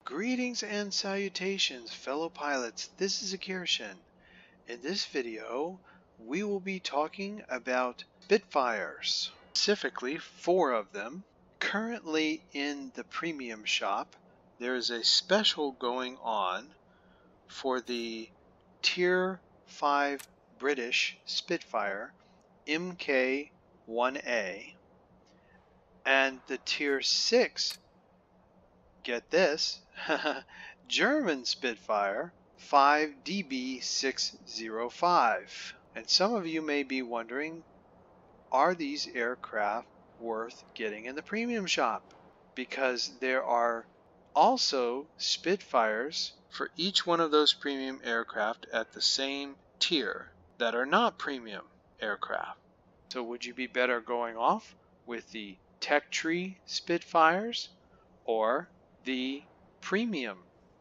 Greetings and salutations, fellow pilots. This is Akirishin. In this video, we will be talking about Spitfires, specifically 4 of them. Currently in the premium shop, there is a special going on for the Tier 5 British Spitfire Mk 1A and the Tier 6, get this, German Spitfire 5DB605. And some of you may be wondering, are these aircraft worth getting in the premium shop? Because there are also Spitfires for each one of those premium aircraft at the same tier that are not premium aircraft. So would you be better going off with the Tech Tree Spitfires or the premium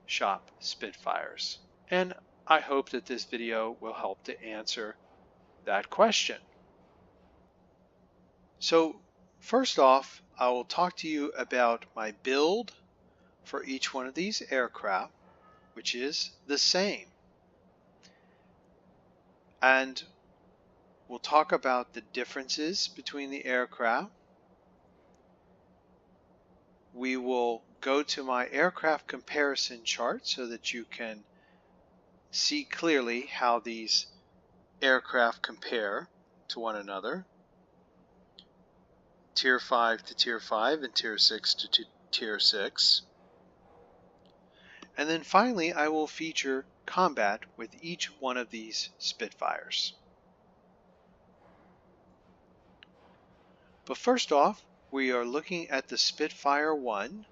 shop Spitfires? And I hope that this video will help to answer that question. So first off, I will talk to you about my build for each one of these aircraft, which is the same. And we'll talk about the differences between the aircraft. We will go to my aircraft comparison chart so that you can see clearly how these aircraft compare to one another. Tier 5 to Tier 5 and Tier 6 to Tier 6. And then finally, I will feature combat with each one of these Spitfires. But first off, we are looking at the Spitfire 1,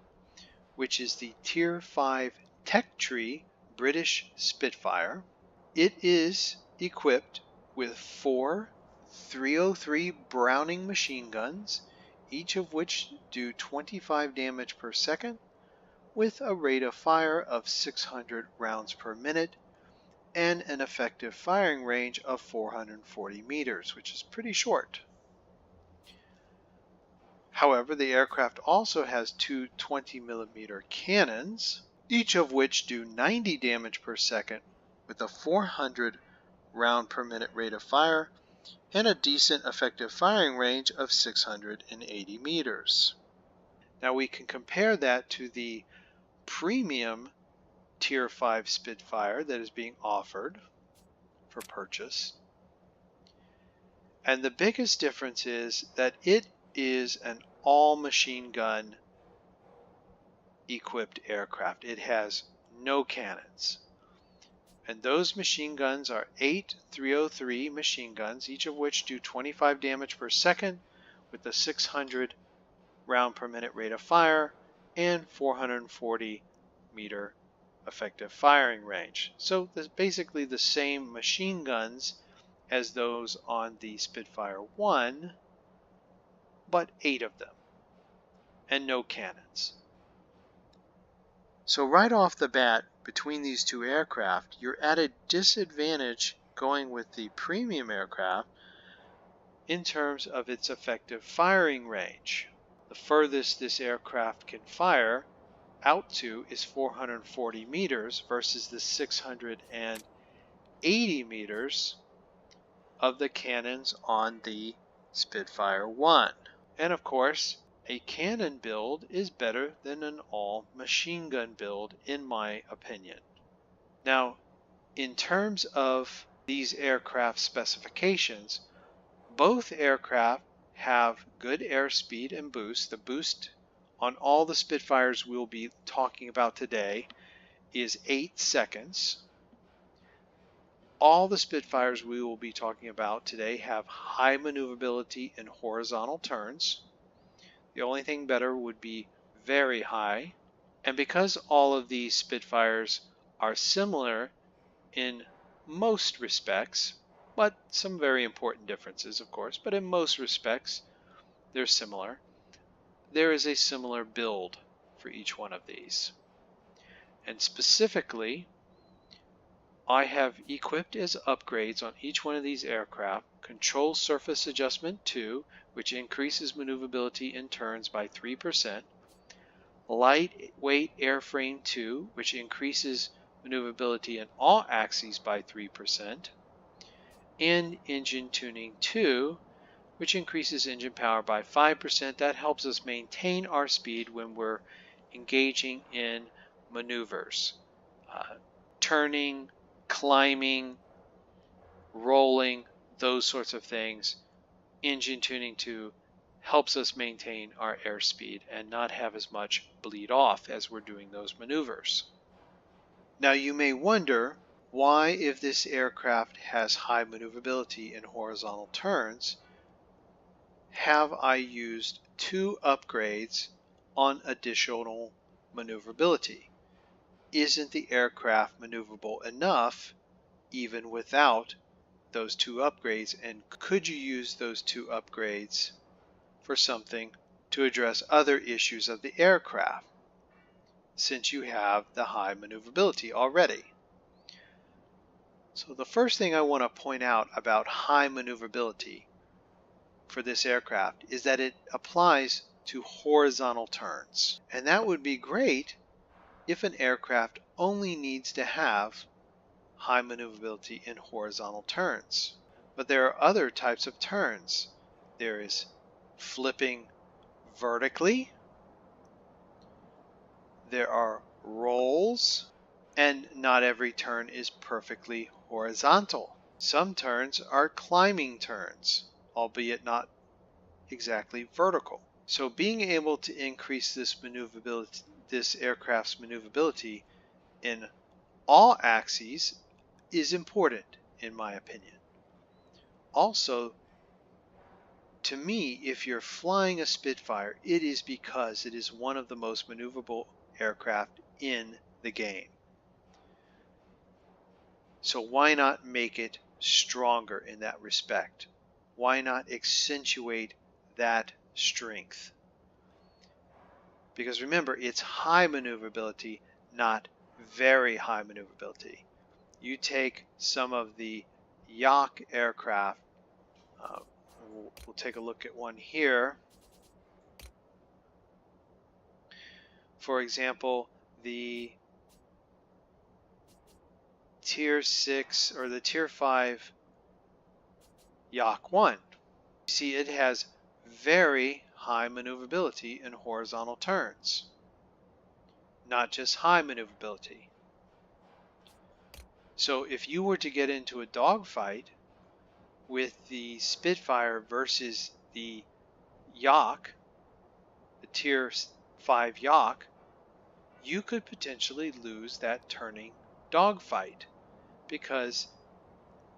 which is the Tier 5 Tech Tree British Spitfire. It is equipped with 4 303 Browning machine guns, each of which do 25 damage per second, with a rate of fire of 600 rounds per minute and an effective firing range of 440 meters, which is pretty short. However, the aircraft also has 2 20mm cannons, each of which do 90 damage per second with a 400 round per minute rate of fire and a decent effective firing range of 680 meters. Now we can compare that to the premium Tier 5 Spitfire that is being offered for purchase. And the biggest difference is that it is an all machine gun equipped aircraft. It has no cannons. And those machine guns are 8 303 machine guns, each of which do 25 damage per second with a 600 round per minute rate of fire and 440 meter effective firing range. So that's basically the same machine guns as those on the Spitfire 1, but 8 of them and no cannons. So right off the bat, between these two aircraft, you're at a disadvantage going with the premium aircraft in terms of its effective firing range. The furthest this aircraft can fire out to is 440 meters versus the 680 meters of the cannons on the Spitfire 1. And of course, a cannon build is better than an all machine gun build, in my opinion. Now, in terms of these aircraft specifications, both aircraft have good airspeed and boost. The boost on all the Spitfires we'll be talking about today is 8 seconds. All the Spitfires we will be talking about today have high maneuverability in horizontal turns. The only thing better would be very high. And because all of these Spitfires are similar in most respects, but some very important differences of course, but in most respects they're similar, there is a similar build for each one of these. And specifically, I have equipped as upgrades on each one of these aircraft Control Surface Adjustment 2, which increases maneuverability in turns by 3%, lightweight airframe 2, which increases maneuverability in all axes by 3%, and engine tuning 2, which increases engine power by 5%. That helps us maintain our speed when we're engaging in maneuvers, turning, climbing, rolling, those sorts of things. Engine tuning 2 helps us maintain our airspeed and not have as much bleed off as we're doing those maneuvers. Now you may wonder why, if this aircraft has high maneuverability in horizontal turns, have I used 2 upgrades on additional maneuverability? Isn't the aircraft maneuverable enough even without those 2 upgrades, and could you use those 2 upgrades for something to address other issues of the aircraft, since you have the high maneuverability already? So the first thing I want to point out about high maneuverability for this aircraft is that it applies to horizontal turns. And that would be great if an aircraft only needs to have high maneuverability in horizontal turns. But there are other types of turns. There is flipping vertically, there are rolls, and not every turn is perfectly horizontal. Some turns are climbing turns, albeit not exactly vertical. So being able to increase this maneuverability, this aircraft's maneuverability in all axes, is important in my opinion. Also, to me, if you're flying a Spitfire, it is because it is one of the most maneuverable aircraft in the game. So why not make it stronger in that respect? Why not accentuate that strength? Because remember, it's high maneuverability, not very high maneuverability. You take some of the yacht aircraft, we'll take a look at one here. For example, the Tier 6 or the Tier 5 Yacht 1. You see, it has very high maneuverability in horizontal turns, not just high maneuverability. So if you were to get into a dogfight with the Spitfire versus the Yacht, the Tier 5 Yacht, you could potentially lose that turning dogfight because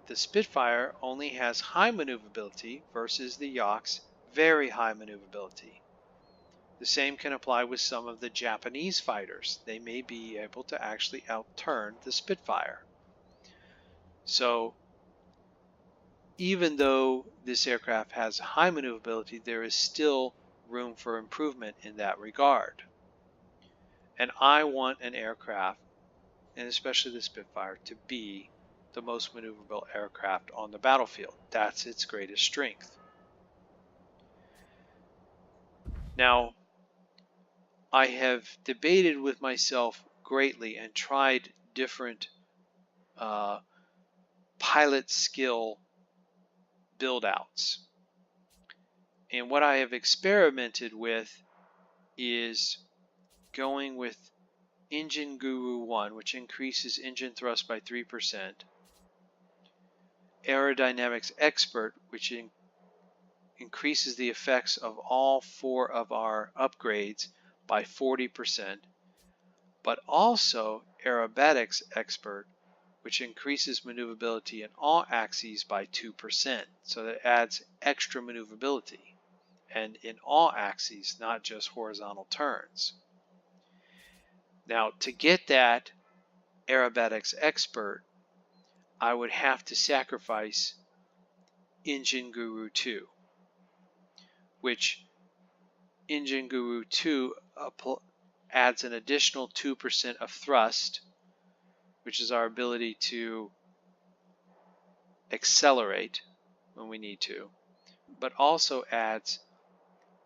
the Spitfire only has high maneuverability versus the Yacht's very high maneuverability. The same can apply with some of the Japanese fighters. They may be able to actually outturn the Spitfire. So even though this aircraft has high maneuverability, there is still room for improvement in that regard. And I want an aircraft, and especially the Spitfire, to be the most maneuverable aircraft on the battlefield. That's its greatest strength. Now, I have debated with myself greatly and tried different pilot skill build-outs. And what I have experimented with is going with Engine Guru 1, which increases engine thrust by 3%, Aerodynamics Expert, which increases the effects of all 4 of our upgrades by 40%, but also Aerobatics Expert, which increases maneuverability in all axes by 2%. So that adds extra maneuverability, and in all axes, not just horizontal turns. Now, to get that Aerobatics Expert, I would have to sacrifice Engine Guru 2, which Engine Guru 2 adds an additional 2% of thrust, which is our ability to accelerate when we need to, but also adds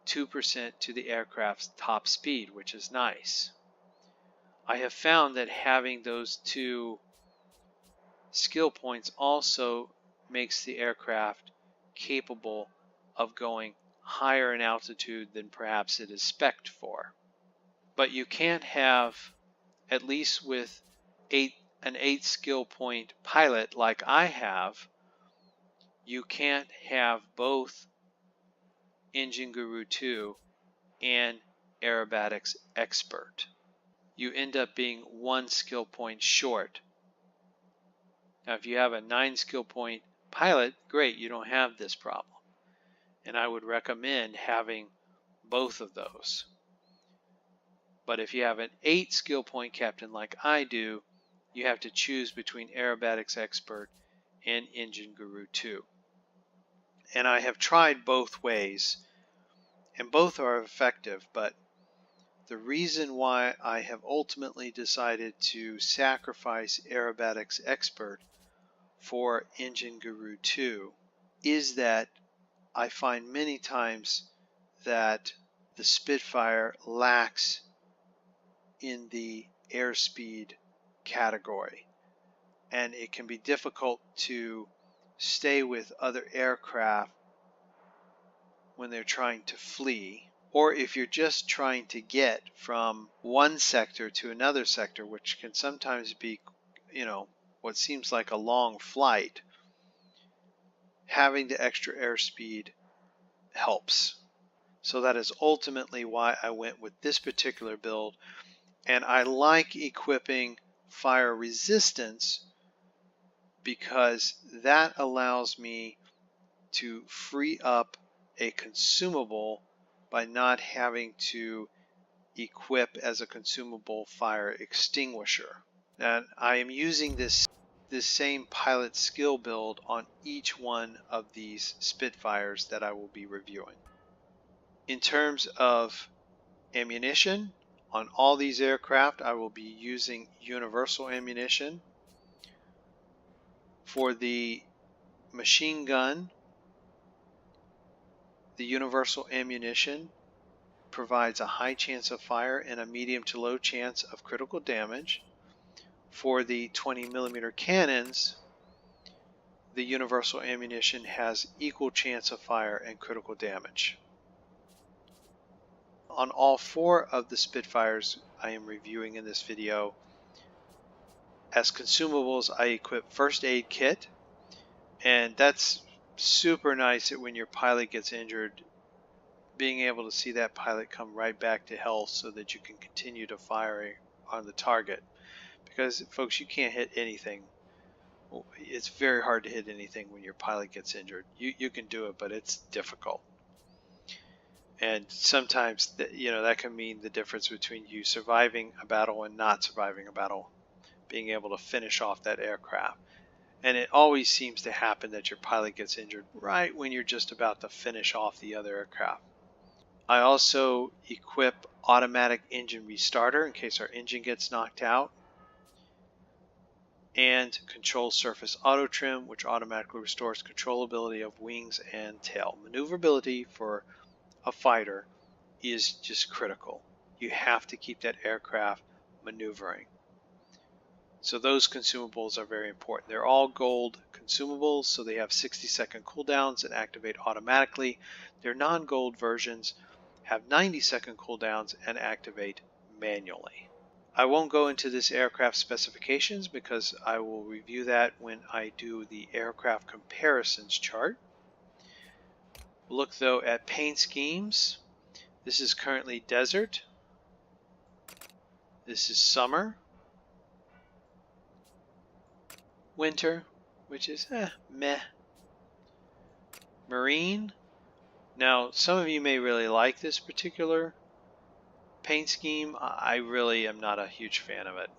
2% to the aircraft's top speed, which is nice. I have found that having those two skill points also makes the aircraft capable of going higher in altitude than perhaps it is spec'd for. But you can't have, at least with an 8 skill point pilot like I have, you can't have both Engine Guru 2 and Aerobatics Expert. You end up being 1 skill point short. Now if you have a 9 skill point pilot, great, you don't have this problem. And I would recommend having both of those. But if you have an 8 skill point captain like I do, you have to choose between Aerobatics Expert and Engine Guru 2. And I have tried both ways, and both are effective, but the reason why I have ultimately decided to sacrifice Aerobatics Expert for Engine Guru 2 is that I find many times that the Spitfire lacks in the airspeed category, and it can be difficult to stay with other aircraft when they're trying to flee, or if you're just trying to get from one sector to another sector, which can sometimes be, what seems like a long flight. Having the extra airspeed helps. So that is ultimately why I went with this particular build. And I like equipping fire resistance because that allows me to free up a consumable by not having to equip as a consumable fire extinguisher. And I am using this same pilot skill build on each one of these Spitfires that I will be reviewing. In terms of ammunition, on all these aircraft I will be using universal ammunition. For the machine gun, the universal ammunition provides a high chance of fire and a medium to low chance of critical damage. For the 20mm cannons, the universal ammunition has equal chance of fire and critical damage. On all 4 of the Spitfires I am reviewing in this video, as consumables I equip first aid kit, and that's super nice that when your pilot gets injured, being able to see that pilot come right back to health so that you can continue to fire on the target. Because folks, you can't hit anything. It's very hard to hit anything when your pilot gets injured. You can do it, but it's difficult. And sometimes that can mean the difference between you surviving a battle and not surviving a battle, being able to finish off that aircraft. And it always seems to happen that your pilot gets injured right when you're just about to finish off the other aircraft. I also equip automatic engine restarter in case our engine gets knocked out, and control surface auto trim, which automatically restores controllability of wings and tail. Maneuverability for a fighter is just critical. You have to keep that aircraft maneuvering. So those consumables are very important. They're all gold consumables, so they have 60-second cooldowns and activate automatically. Their non-gold versions have 90-second cooldowns and activate manually. I won't go into this aircraft specifications because I will review that when I do the aircraft comparisons chart. Look though at paint schemes. This is currently desert. This is summer. Winter, which is meh. Marine. Now some of you may really like this particular paint scheme. I really am not a huge fan of it.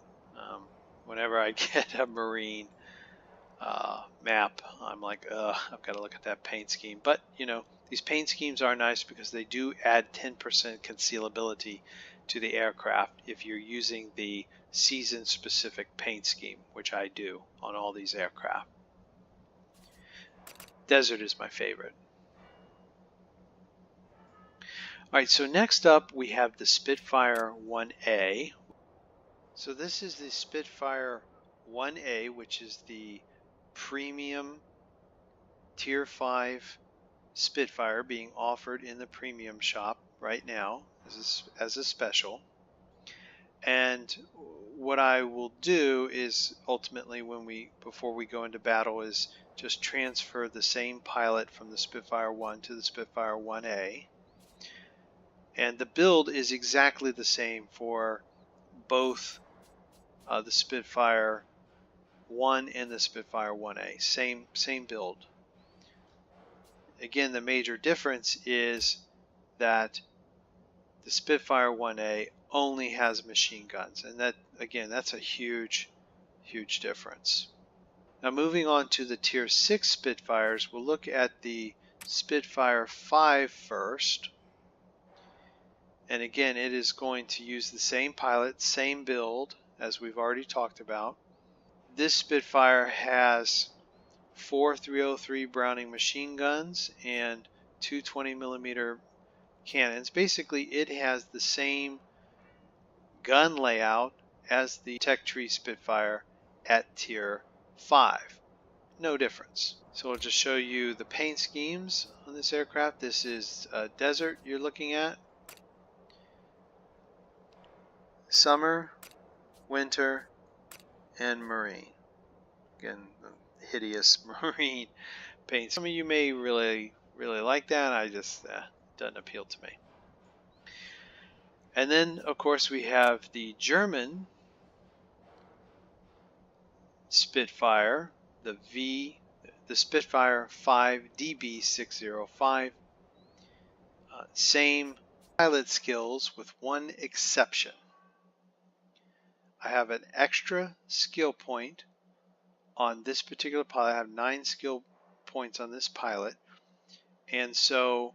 Whenever I get a marine map, I'm like, I've got to look at that paint scheme. But these paint schemes are nice because they do add 10% concealability to the aircraft if you're using the season specific paint scheme, which I do on all these aircraft. Desert is my favorite. Alright, so next up we have the Spitfire 1A. So this is the Spitfire 1A, which is the premium Tier 5 Spitfire being offered in the premium shop right now as a special. And what I will do is ultimately before we go into battle is just transfer the same pilot from the Spitfire 1 to the Spitfire 1A. And the build is exactly the same for both the Spitfire 1 and the Spitfire 1A. Same build. Again, the major difference is that the Spitfire 1A only has machine guns, and that, again, that's a huge difference. Now moving on to the Tier 6 Spitfires, we'll look at the Spitfire V first. And again, it is going to use the same pilot, same build as we've already talked about. This Spitfire has 4 303 Browning machine guns and 2 20mm cannons. Basically, it has the same gun layout as the Tech Tree Spitfire at Tier 5. No difference. So I'll just show you the paint schemes on this aircraft. This is desert you're looking at. Summer, winter, and marine. Again, hideous marine paint. Some of you may really like that. I just doesn't appeal to me. And then, of course, we have the German Spitfire, the Spitfire 5 DB605. Same pilot skills with one exception. I have an extra skill point on this particular pilot. I have 9 skill points on this pilot, and so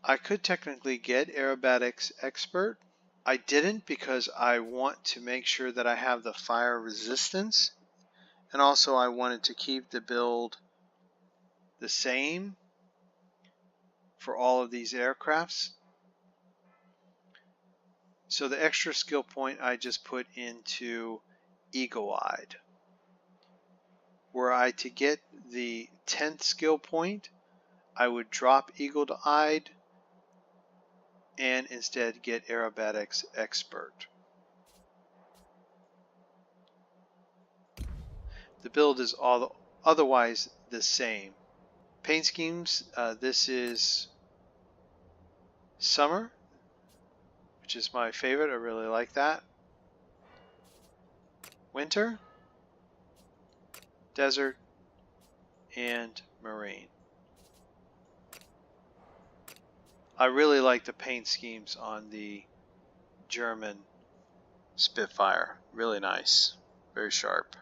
I could technically get aerobatics expert. I didn't because I want to make sure that I have the fire resistance, and also I wanted to keep the build the same for all of these aircrafts. So the extra skill point I just put into eagle-eyed. Were I to get the 10th skill point, I would drop eagle-eyed and instead get aerobatics expert. The build is otherwise the same. Paint schemes, this is summer, which is my favorite. I really like that. Winter, desert, and marine. I really like the paint schemes on the German Spitfire. Really nice. Very sharp.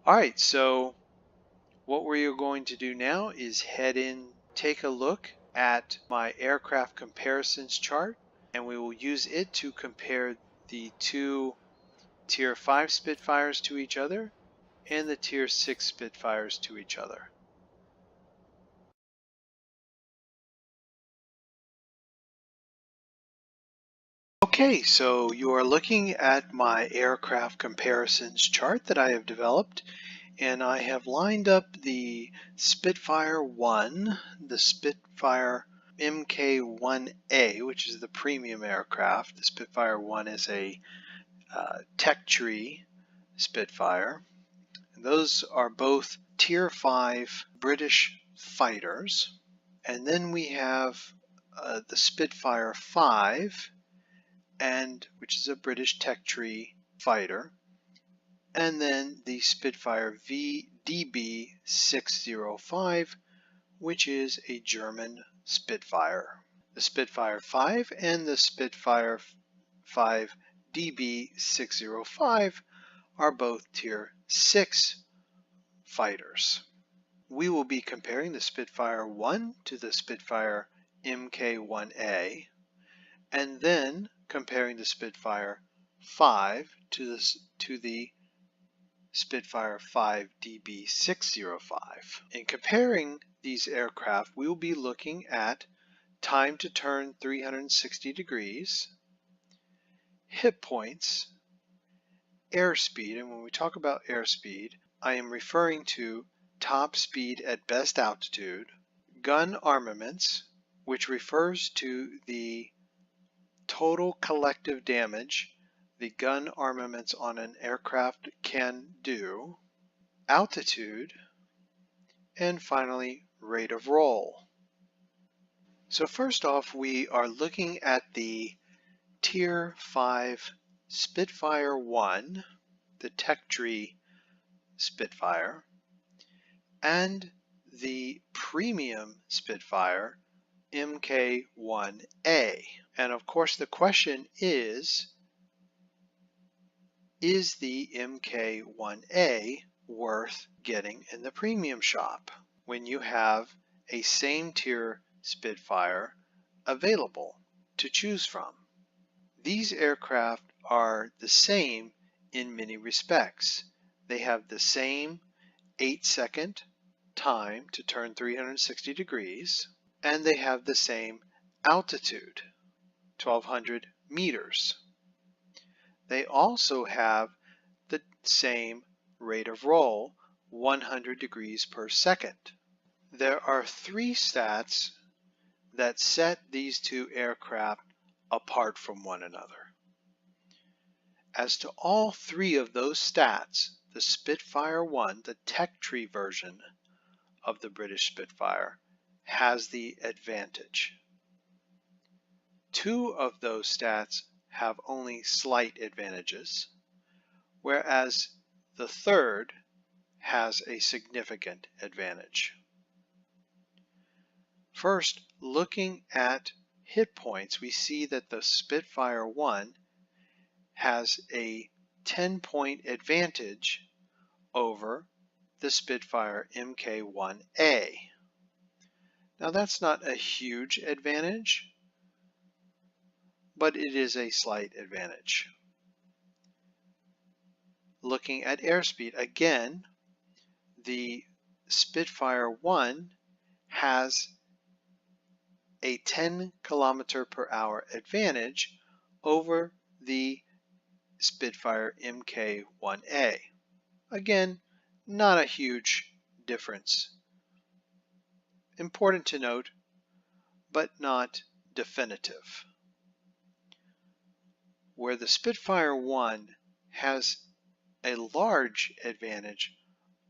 Alright, so what we're going to do now is head in, take a look at my aircraft comparisons chart, and we will use it to compare the two Tier 5 Spitfires to each other and the Tier 6 Spitfires to each other. Okay, so you are looking at my aircraft comparisons chart that I have developed, and I have lined up the Spitfire 1, the Spitfire Mk1A, which is the premium aircraft. The Spitfire 1 is a Tech Tree Spitfire. And those are both Tier 5 British fighters. And then we have the Spitfire 5, which is a British Tech Tree fighter, and then the Spitfire V DB605, which is a German Spitfire. The Spitfire 5 and the Spitfire 5 DB605 are both Tier 6 fighters. We will be comparing the Spitfire 1 to the Spitfire Mk1A, and then comparing the Spitfire 5 to the Spitfire V DB605. In comparing these aircraft, we will be looking at time to turn 360 degrees, hit points, airspeed, and when we talk about airspeed, I am referring to top speed at best altitude, gun armaments, which refers to the total collective damage the gun armaments on an aircraft can do, altitude, and finally rate of roll. So first off, we are looking at the Tier 5 Spitfire 1, the tech tree Spitfire, and the Premium Spitfire Mk1A. And of course the question is the Mk1A worth getting in the premium shop when you have a same tier Spitfire available to choose from? These aircraft are the same in many respects. They have the same 8-second time to turn 360 degrees, and they have the same altitude, 1,200 meters. They also have the same rate of roll, 100 degrees per second. There are three stats that set these two aircraft apart from one another. As to all three of those stats, the Spitfire 1, the tech tree version of the British Spitfire, has the advantage. Two of those stats have only slight advantages, whereas the third has a significant advantage. First, looking at hit points, we see that the Spitfire 1 has a 10-point advantage over the Spitfire Mk1A. Now that's not a huge advantage, but it is a slight advantage. Looking at airspeed, again, the Spitfire 1 has a 10 km per hour advantage over the Spitfire Mk1A. Again, not a huge difference. Important to note, but not definitive. Where the Spitfire 1 has a large advantage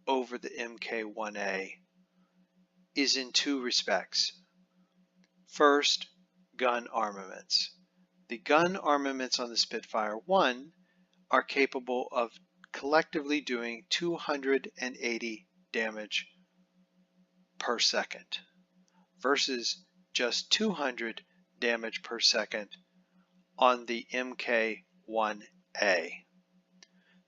over the Mk1A is in two respects. First, gun armaments. The gun armaments on the Spitfire 1 are capable of collectively doing 280 damage per second versus just 200 damage per second on the Mk1A.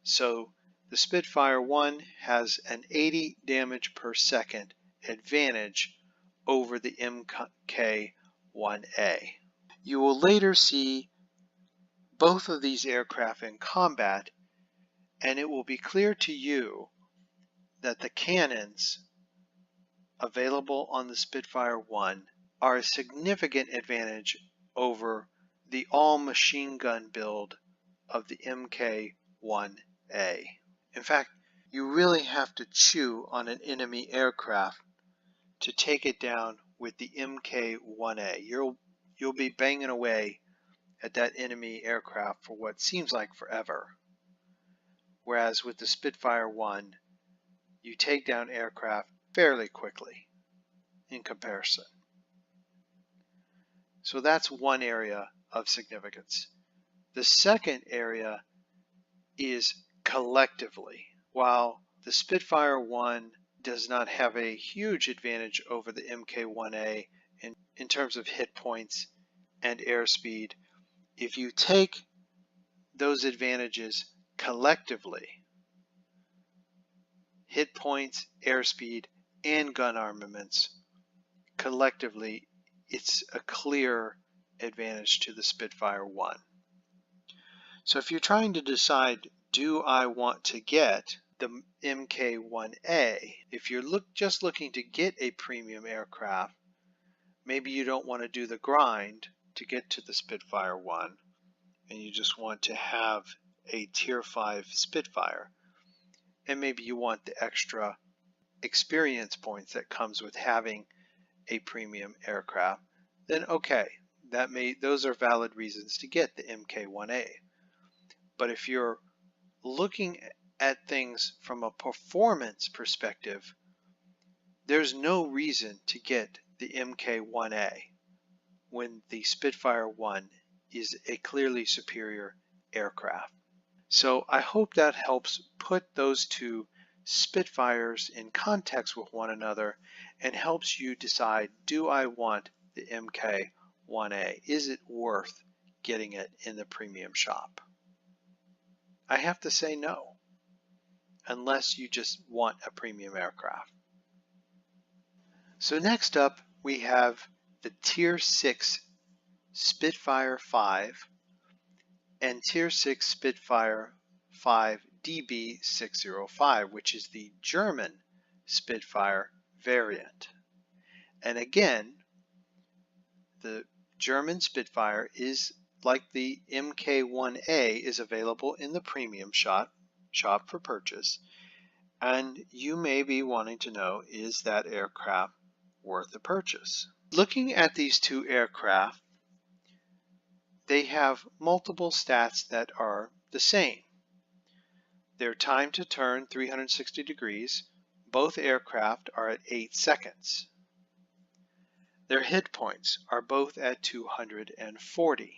So the Spitfire 1 has an 80 damage per second advantage over the Mk1A. You will later see both of these aircraft in combat, and it will be clear to you that the cannons available on the Spitfire 1 are a significant advantage over the all-machine gun build of the Mk1A. In fact, you really have to chew on an enemy aircraft to take it down with the Mk1A. You'll be banging away at that enemy aircraft for what seems like forever. Whereas with the Spitfire 1, you take down aircraft fairly quickly in comparison. So that's one area of significance. The second area is collectively. While the Spitfire 1 does not have a huge advantage over the Mk1A in terms of hit points and airspeed, if you take those advantages collectively, hit points, airspeed, and gun armaments, collectively, it's a clear advantage to the Spitfire 1. So if you're trying to decide, do I want to get the Mk1A. If you're just looking to get a premium aircraft, maybe you don't want to do the grind to get to the Spitfire 1, and you just want to have a Tier 5 Spitfire, and maybe you want the extra experience points that comes with having a premium aircraft, then okay, those are valid reasons to get the Mk1A. But if you're looking at things from a performance perspective, there's no reason to get the Mk1A when the Spitfire 1 is a clearly superior aircraft. So I hope that helps put those two Spitfires in context with one another and helps you decide, do I want the Mk1A? Is it worth getting it in the premium shop? I have to say no, unless you just want a premium aircraft. So next up we have the Tier 6 Spitfire V and Tier 6 Spitfire V DB605, which is the German Spitfire variant. And again, the German Spitfire is like the Mk1A, is available in the premium shop for purchase, and you may be wanting to know, is that aircraft worth the purchase? Looking at these two aircraft, they have multiple stats that are the same. Their time to turn 360 degrees, both aircraft are at 8 seconds. Their hit points are both at 240.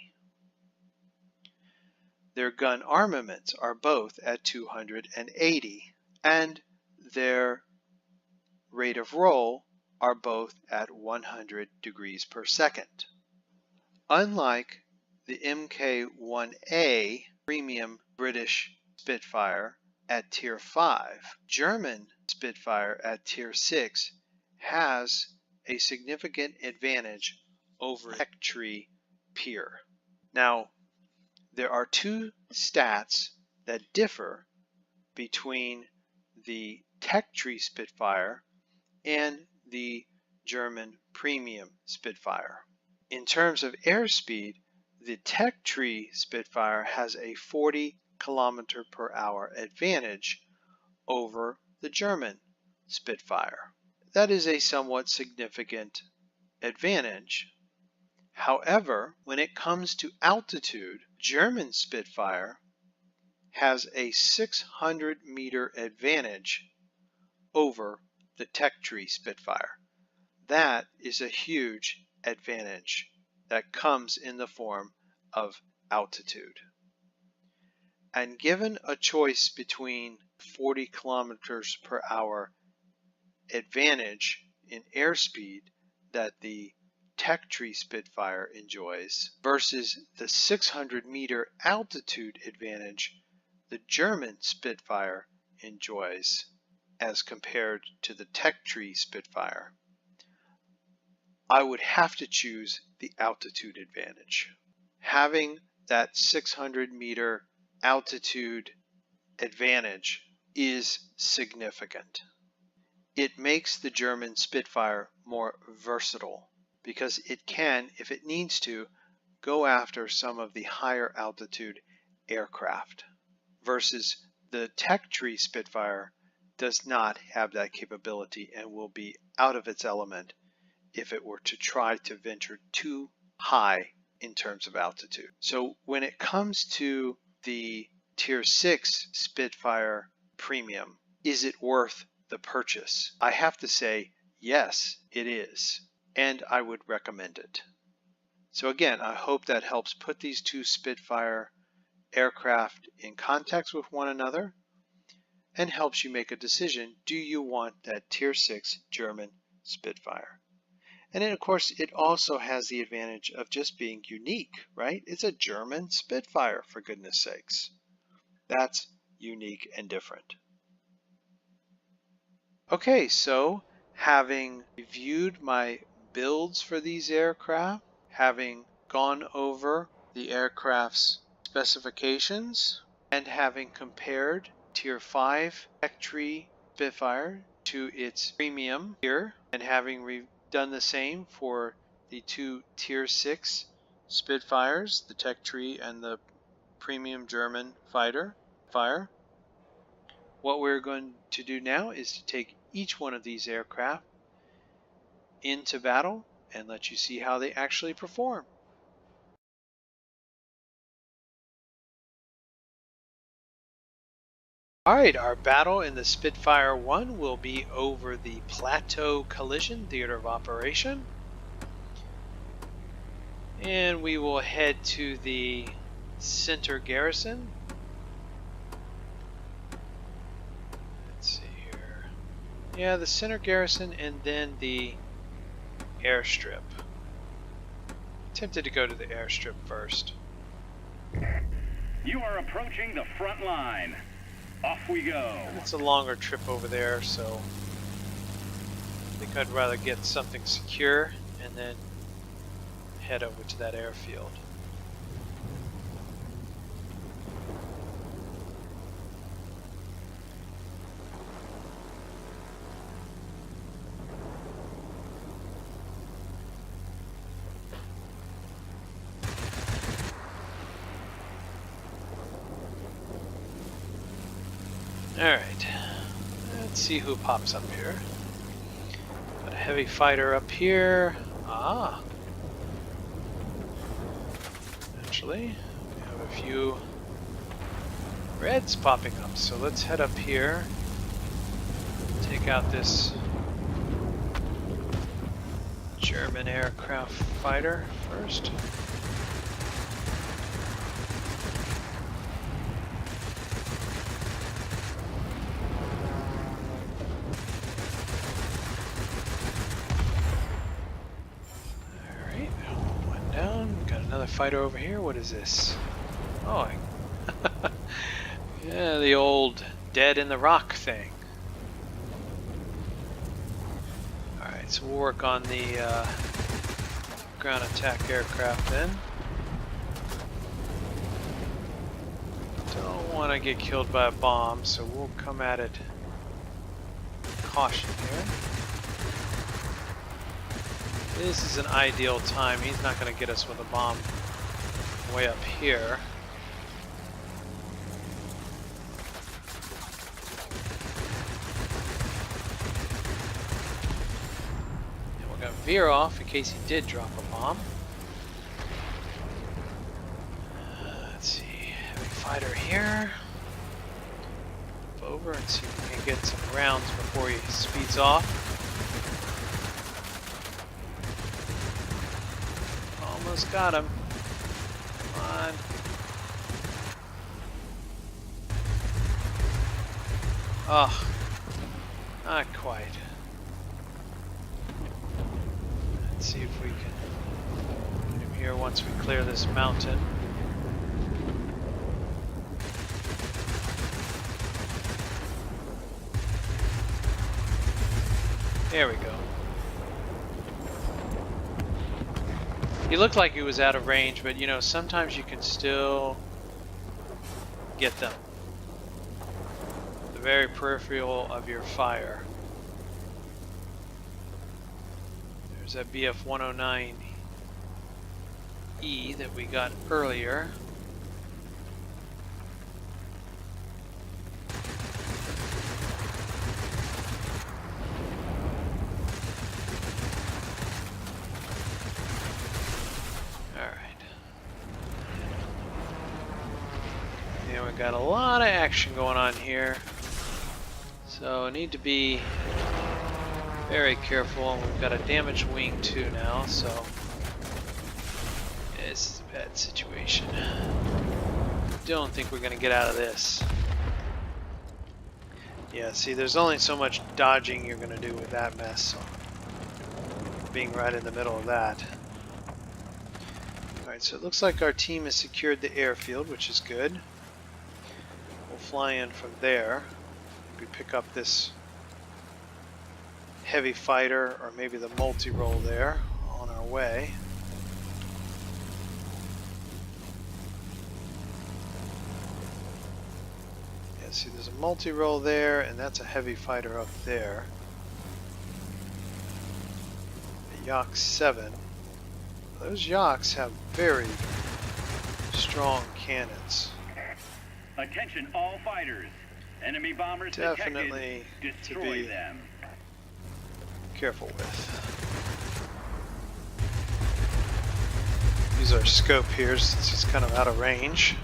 Their gun armaments are both at 280, and their rate of roll are both at 100 degrees per second. Unlike the Mk1A Premium British Spitfire at Tier 5, German Spitfire at Tier 6 has a significant advantage over tech tree peer. Now, there are two stats that differ between the tech tree Spitfire and the German Premium Spitfire. In terms of airspeed, the tech tree Spitfire has a 40 km/h advantage over the German Spitfire. That is a somewhat significant advantage. However, when it comes to altitude, German Spitfire has a 600-meter advantage over the tech tree Spitfire. That is a huge advantage that comes in the form of altitude. And given a choice between 40 km/h advantage in airspeed that the tech tree Spitfire enjoys versus the 600-meter altitude advantage the German Spitfire enjoys as compared to the tech tree Spitfire, I would have to choose the altitude advantage. Having that 600-meter altitude advantage is significant. It makes the German Spitfire more versatile because it can, if it needs to, go after some of the higher altitude aircraft, versus the tech tree Spitfire does not have that capability and will be out of its element if it were to try to venture too high in terms of altitude. So when it comes to the Tier 6 Spitfire Premium, is it worth the purchase? I have to say, yes, it is, and I would recommend it. So again, I hope that helps put these two Spitfire aircraft in context with one another and helps you make a decision. Do you want that Tier 6 German Spitfire? And then, of course, it also has the advantage of just being unique, right? It's a German Spitfire, for goodness sakes. That's unique and different. Okay, so having reviewed my builds for these aircraft, having gone over the aircraft's specifications, and having compared Tier 5 tech tree Spitfire to its premium tier, and having done the same for the two Tier 6 Spitfires, the tech tree and the premium German fighter, what we're going to do now is to take each one of these aircraft into battle and let you see how they actually perform. Alright, our battle in the Spitfire 1 will be over the Plateau Collision Theater of Operation. And we will head to the center garrison. Let's see here. Yeah, the center garrison and then the airstrip. Tempted to go to the airstrip first. You are approaching the front line. Off we go. It's a longer trip over there, so I think I'd rather get something secure and then head over to that airfield. Alright, let's see who pops up here. Got a heavy fighter up here. Ah. Actually, we have a few reds popping up, so let's head up here. Take out this German aircraft fighter first. Fighter over here. What is this? Oh, yeah, the old dead in the rock thing. Alright, so we'll work on the ground attack aircraft then. Don't want to get killed by a bomb, so we'll come at it caution here. This is an ideal time. He's not going to get us with a bomb way up here. And we're going to veer off in case he did drop a bomb. Let's see. Heavy fighter here. Up over and see if we can get some rounds before he speeds off. Almost got him. Come on. Oh, not quite. Let's see if we can get him here once we clear this mountain. There we go. He looked like he was out of range, but you know, sometimes you can still get them. The very peripheral of your fire. There's that BF 109E that we got earlier. Got a lot of action going on here, so need to be very careful. We've got a damaged wing too now, so it's a bad situation. Don't think we're gonna get out of this. Yeah, see, there's only so much dodging you're gonna do with that mess, so being right in the middle of that. Alright, so it looks like our team has secured the airfield, which is good. We'll fly in from there. We pick up this heavy fighter or maybe the multi-role there on our way. Yeah, see, there's a multi-role there, and that's a heavy fighter up there. A Yak 7. Those Yaks have very strong cannons. Attention all fighters. Enemy bombers Definitely detected. to Destroy be them. careful with. Use our scope here since he's kind of out of range.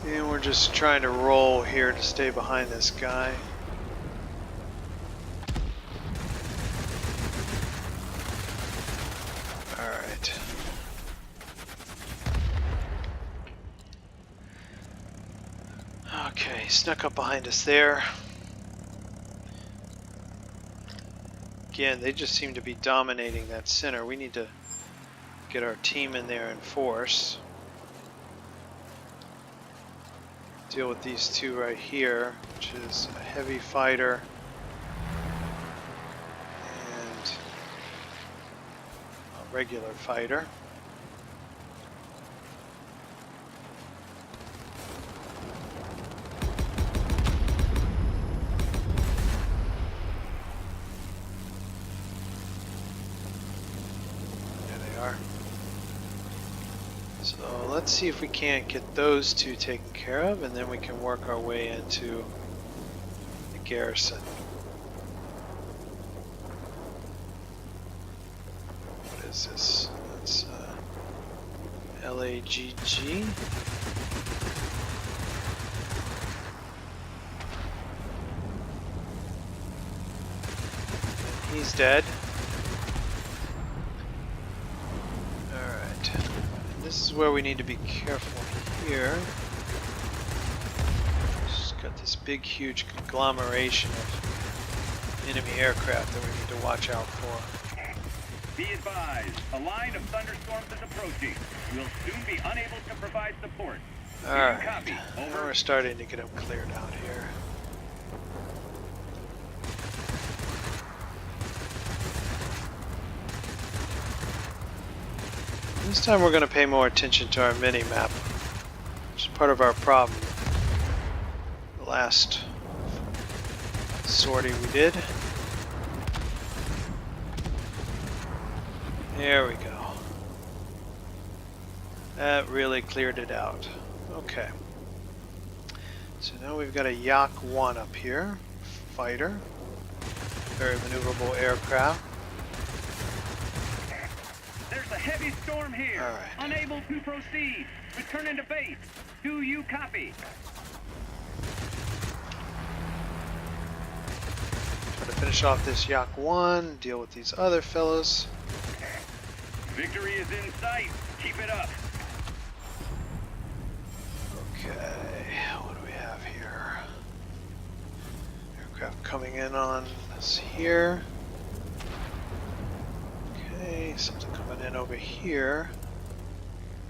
And we're just trying to roll here to stay behind this guy. Alright. Okay, snuck up behind us there. Again, they just seem to be dominating that center. We need to get our team in there in force. Deal with these two right here, which is a heavy fighter and a regular fighter. So let's see if we can't get those two taken care of, and then we can work our way into the garrison. What is this? That's LAGG. And he's dead. This is where we need to be careful here. Just got this big, huge conglomeration of enemy aircraft that we need to watch out for. Be advised, a line of thunderstorms is approaching. We'll soon be unable to provide support. Alright, Copy. now Over. we're starting to get them cleared out here. This time we're going to pay more attention to our mini-map, which is part of our problem. The last sortie we did. There we go. That really cleared it out. Okay. So now we've got a Yak 1 up here. Fighter. Very maneuverable aircraft. There's a heavy storm here. All right. Unable to proceed. Return into base. Do you copy? Try to finish off this Yak 1, deal with these other fellows. Victory is in sight. Keep it up. Okay, what do we have here? Aircraft coming in on us here. Okay, something coming in over here.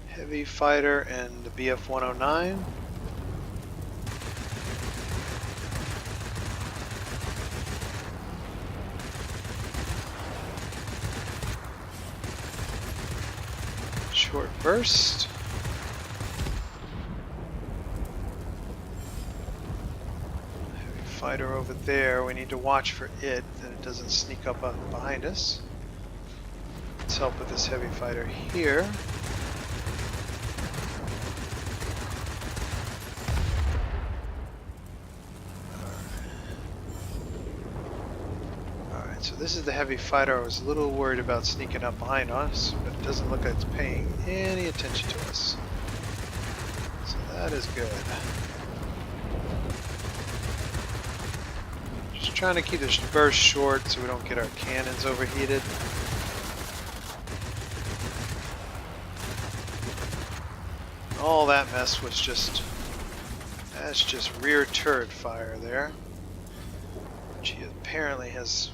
Heavy fighter and the BF-109. Short burst. Heavy fighter over there. We need to watch for it, that it doesn't sneak up behind us. Let's help with this heavy fighter here. Alright, so this is the heavy fighter. I was a little worried about sneaking up behind us, but it doesn't look like it's paying any attention to us. So that is good. Just trying to keep this burst short so we don't get our cannons overheated. All that mess was just, that's just rear turret fire there, which he apparently has,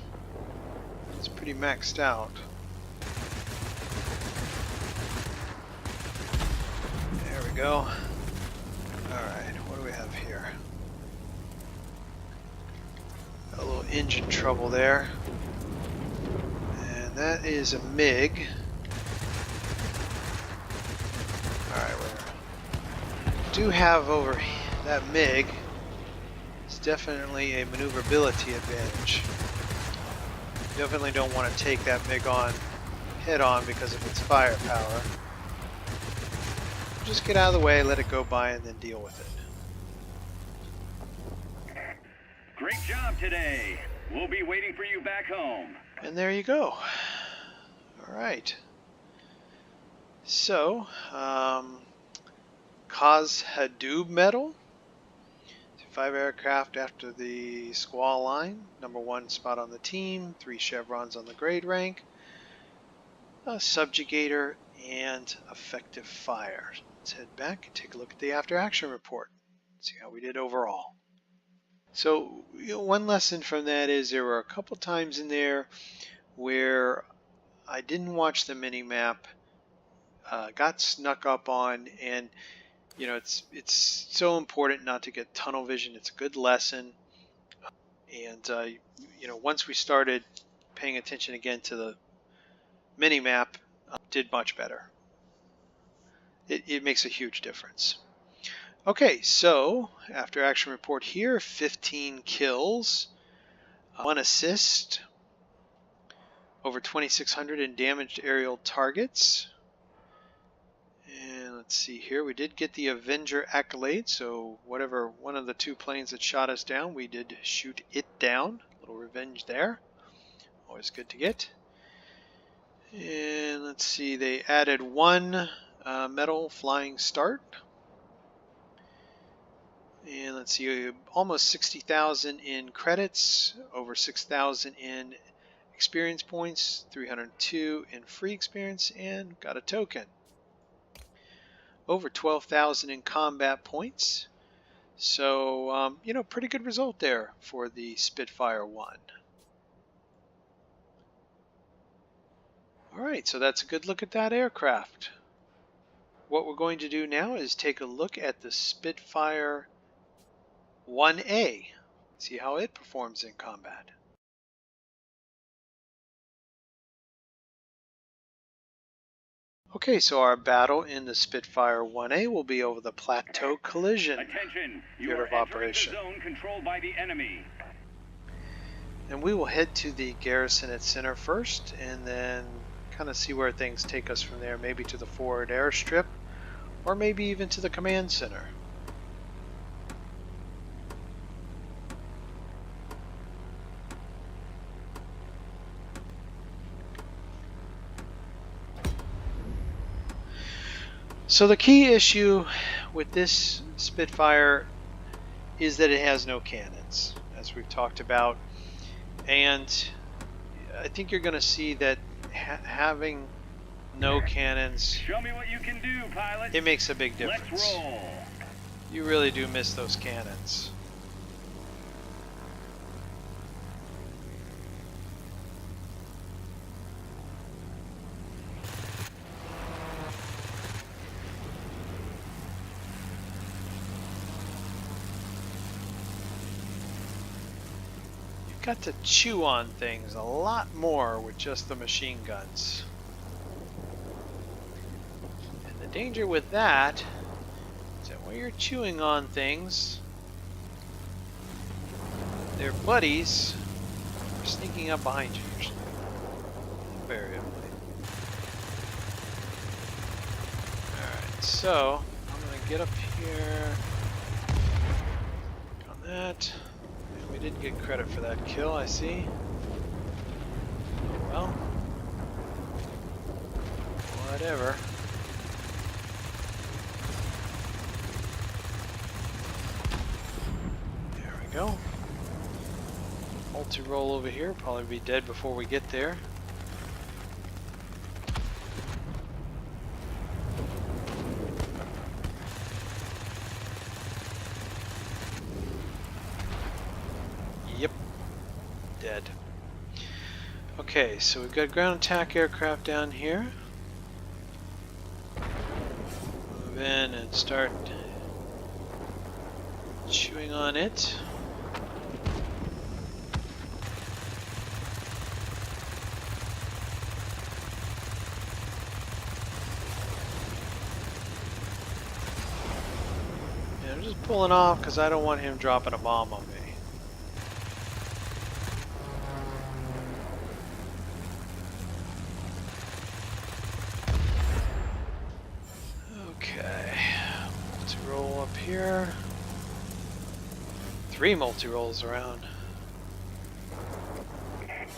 it's pretty maxed out. There we go. Alright, what do we have here? Got a little engine trouble there. And that is a MiG. Alright, we do have over that MiG. It's definitely a maneuverability advantage. You definitely don't want to take that MiG on head on because of its firepower. Just get out of the way, let it go by, and then deal with it. Great job today. We'll be waiting for you back home. And there you go. Alright. So, Kaz Hadoob Medal. 5 aircraft after the Squall line. #1 spot on the team. 3 chevrons on the grade rank. A subjugator and effective fire. Let's head back and take a look at the after action report. See how we did overall. So, one lesson from that is there were a couple times in there where I didn't watch the mini map, got snuck up on, and it's so important not to get tunnel vision. It's a good lesson, and once we started paying attention again to the mini map, did much better. It makes a huge difference. Okay, so after action report here, 15 kills, 1 assist, over 2,600 in damaged aerial targets. And let's see here, we did get the Avenger accolade, so whatever one of the 2 planes that shot us down, we did shoot it down. A little revenge there. Always good to get. And let's see, they added 1 medal flying start. And let's see, almost 60,000 in credits, over 6,000 in experience points, 302 in free experience, and got a token. Over 12,000 in combat points. So, pretty good result there for the Spitfire 1. Alright, so that's a good look at that aircraft. What we're going to do now is take a look at the Spitfire 1A. See how it performs in combat. Okay, so our battle in the Spitfire 1A will be over the plateau collision. Attention, you theater are of entering operation. the zone controlled by the enemy. And we will head to the garrison at center first, and then kind of see where things take us from there, maybe to the forward airstrip, or maybe even to the command center. So the key issue with this Spitfire is that it has no cannons, as we've talked about, and I think you're going to see that having no cannons, Show me what you can do, pilot. it makes a big difference. Let's roll. You really do miss those cannons. Got to chew on things a lot more with just the machine guns. And the danger with that is that when you're chewing on things, their buddies are sneaking up behind you usually. Invariably. Alright, so I'm gonna get up here on that. We didn't get credit for that kill, I see. Oh well. Whatever. There we go. Multi-roll over here, probably be dead before we get there. Yep, dead. Okay, so we've got ground attack aircraft down here. Move in and start chewing on it. just pulling off because I don't want him dropping a bomb on me. Okay, multi-roll up here. 3 multi-rolls around.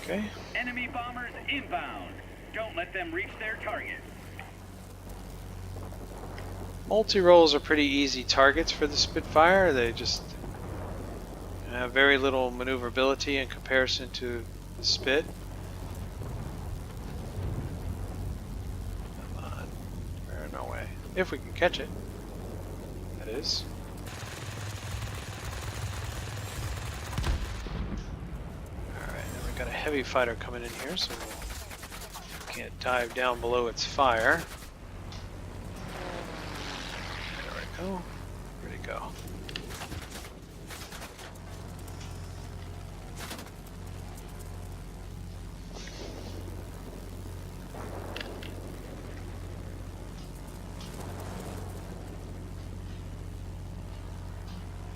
Okay. Enemy bombers inbound. Don't let them reach their target. Multi-rolls are pretty easy targets for the Spitfire. They just have very little maneuverability in comparison to the Spit. Come on. There's no way. If we can catch it. That is. Alright, then we've got a heavy fighter coming in here, so we can't dive down below its fire. Oh, where'd it go?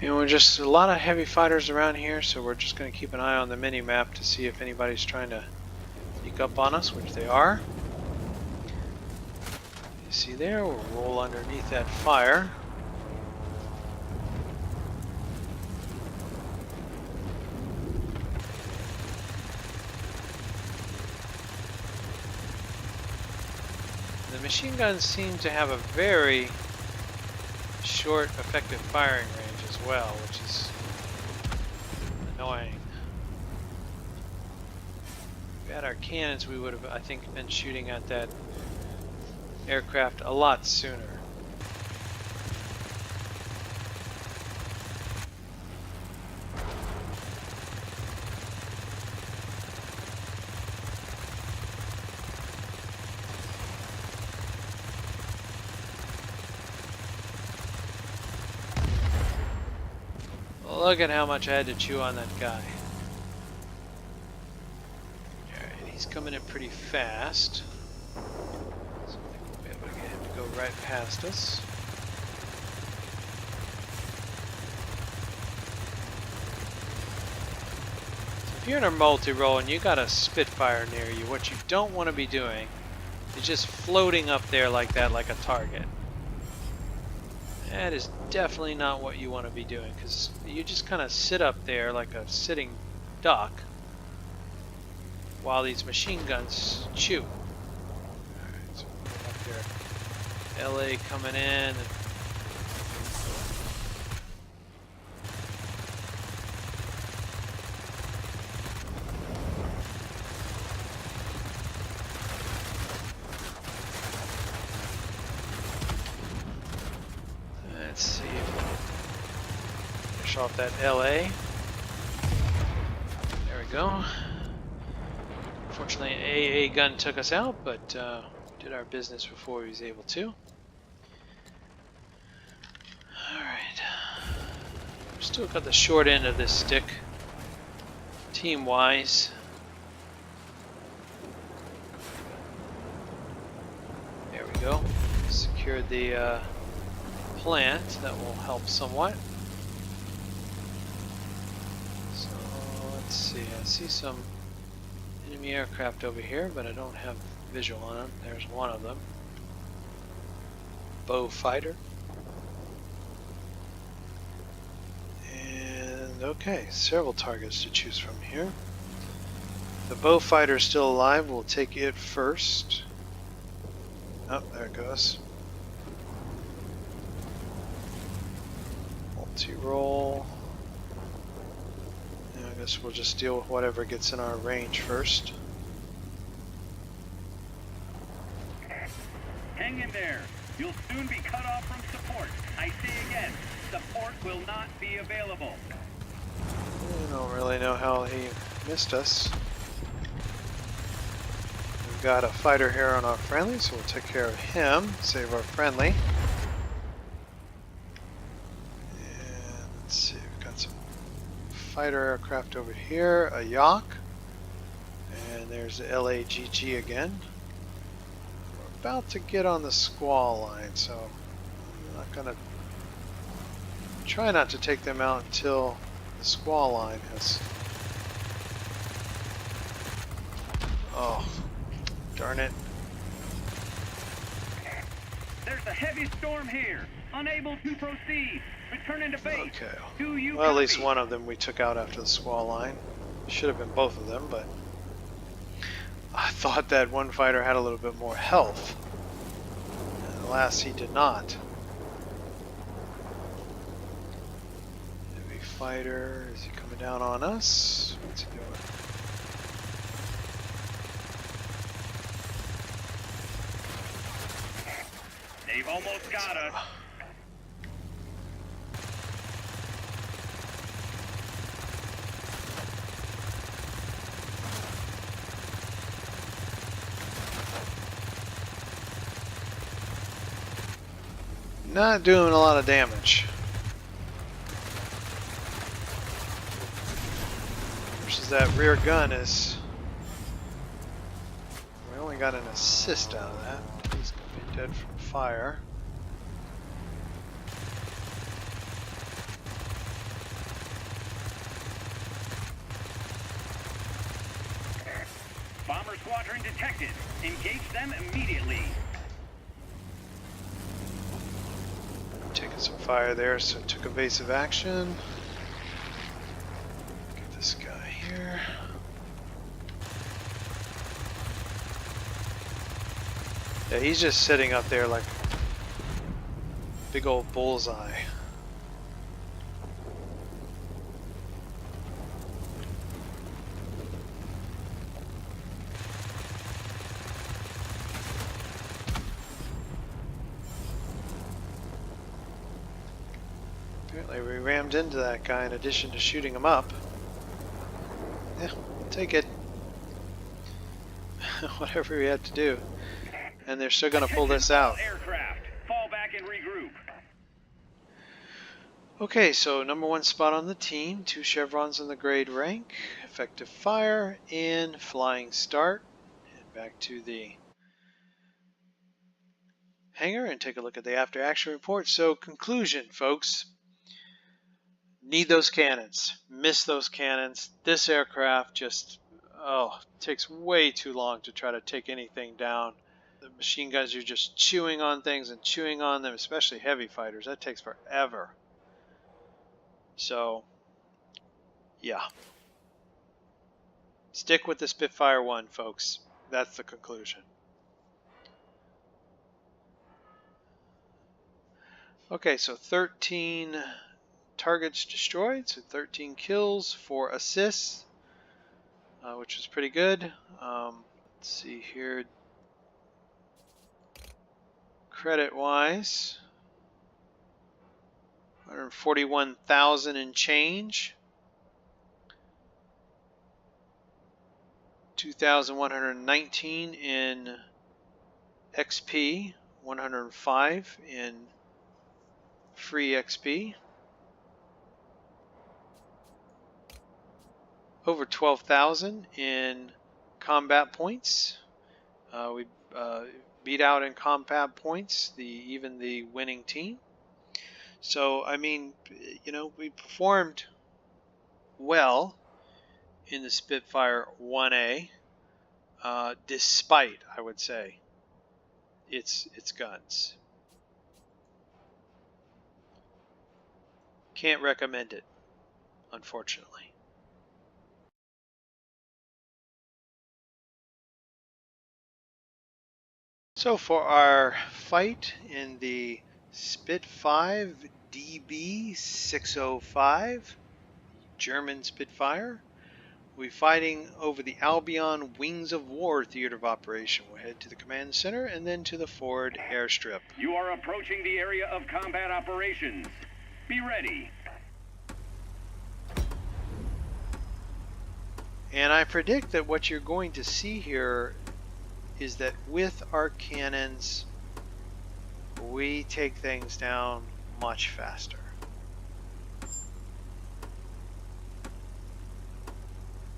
And we're just a lot of heavy fighters around here, so we're just going to keep an eye on the mini-map to see if anybody's trying to sneak up on us, which they are. You see there, we'll roll underneath that fire. The machine guns seem to have a very short effective firing range as well, which is annoying. If we had our cannons, we would have, I think, been shooting at that aircraft a lot sooner. Look at how much I had to chew on that guy. Alright, he's coming in pretty fast. So I think we'll be able to get him to go right past us. So if you're in a multi-roll and you got a Spitfire near you, what you don't want to be doing is just floating up there like that, like a target. That is definitely not what you want to be doing, because you just kind of sit up there like a sitting duck while these machine guns chew. Alright, so we're up there. LA coming in. Let's see if we can finish off that LA. There we go. Unfortunately, AA gun took us out, but did our business before he was able to. Alright. We've still got the short end of this stick, team-wise. There we go. Secured the plant. That will help somewhat. So let's see. I see some enemy aircraft over here, but I don't have visual on them. There's one of them. Bow fighter. And okay, several targets to choose from here. The bow fighter is still alive. We'll take it first. Oh, there it goes. Multi-roll. Yeah, I guess we'll just deal with whatever gets in our range first. Hang in there. You'll soon be cut off from support. I say again, support will not be available. I don't really know how he missed us. We've got a fighter here on our friendly, so we'll take care of him, save our friendly. And let's see, we've got some fighter aircraft over here, a Yak, and there's the LAGG again. We're about to get on the squall line, so I'm not going to Try not to take them out until the squall line has... Oh, darn it. There's a heavy storm here. Unable to proceed. Return to base. Okay. Do you Well, at least copy? one of them we took out after the squall line. Should have been both of them, but I thought that one fighter had a little bit more health. And alas, he did not. Heavy fighter, is he coming down on us? What's he doing? They've almost got us. Not doing a lot of damage. Versus that rear gun is... We only got an assist out of that. He's going to be dead from fire. Bomber squadron detected. Engage them immediately. Taking some fire there, so took evasive action. Get this guy here. Yeah, he's just sitting up there like a big old bullseye. Apparently we rammed into that guy in addition to shooting him up. Yeah, take it. Whatever we had to do. And they're still going to pull this out. Aircraft. Fall back and regroup. Okay, so number one spot on the team, 2 chevrons in the grade rank, effective fire, and flying start. Head back to the hangar and take a look at the after action report. So conclusion, folks. Need those cannons. Miss those cannons. This aircraft just, takes way too long to try to take anything down. The machine guns are just chewing on things and chewing on them, especially heavy fighters. That takes forever. So, yeah. Stick with the Spitfire 1, folks. That's the conclusion. Okay, so 13 targets destroyed, so 13 kills, 4 assists, which was pretty good. Let's see here. Credit-wise, 141,000 and change. 2,119 in XP, 105 in free XP. Over 12,000 in combat points. We beat out in combat points even the winning team. So I mean, you know, we performed well in the Spitfire 1A, despite, I would say, its guns. Can't recommend it, unfortunately. So for our fight in the Spitfire DB 605 German Spitfire, we're fighting over the Albion Wings of War theater of operation. We'll head to the command center and then to the forward airstrip. You are approaching the area of combat operations. Be ready. And I predict that what you're going to see here is that with our cannons, we take things down much faster.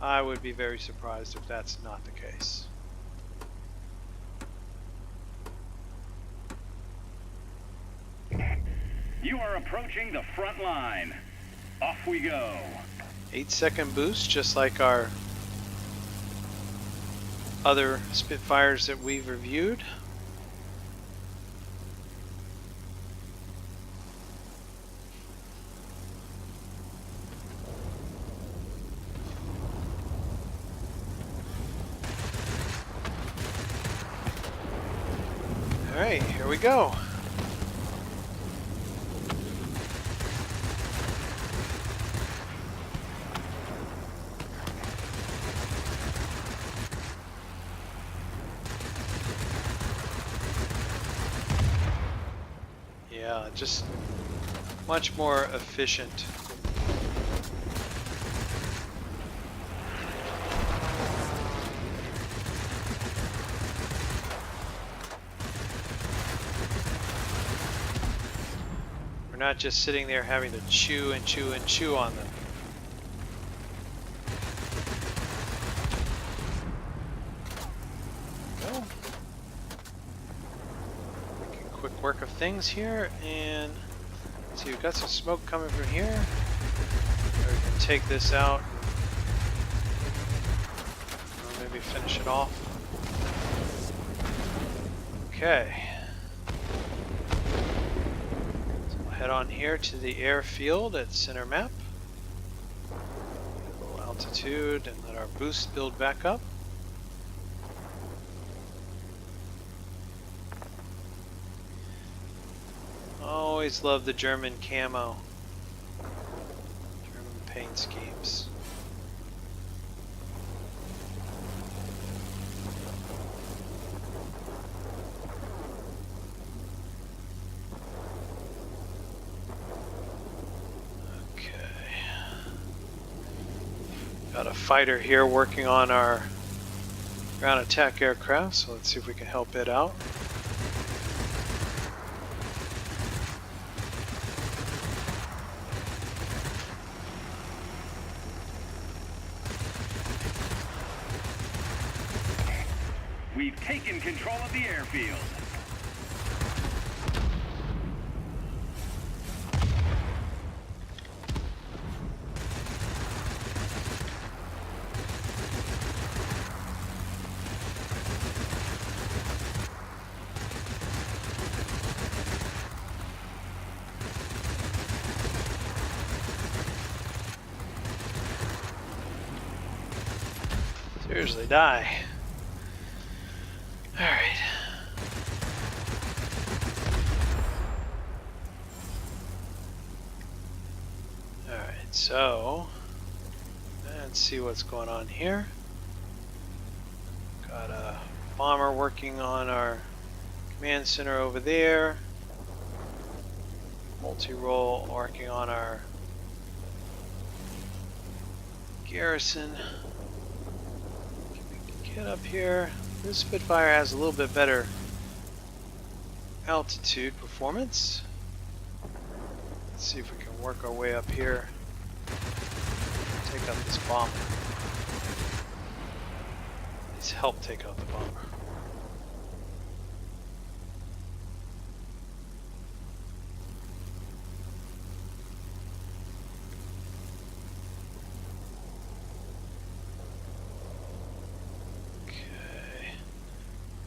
I would be very surprised if that's not the case. You are approaching the front line. Off we go. 8-second boost, just like our other Spitfires that we've reviewed. All right, here we go. Yeah, just much more efficient. We're not just sitting there having to chew and chew and chew on them. Go. Making quick work of things here, and see, we've got some smoke coming from here. We can take this out. Or maybe finish it off. Okay. Head on here to the airfield at center map. A little altitude and let our boost build back up. Always love the German camo. German paint schemes. Got a fighter here working on our ground attack aircraft, so let's see if we can help it out. We've taken control of the airfield. Seriously, die. Alright. Alright, so let's see what's going on here. Got a bomber working on our command center over there. Multi-role working on our garrison. Get up here. This Spitfire has a little bit better altitude performance. Let's see if we can work our way up here. Take out this bomber. Let's help take out the bomber.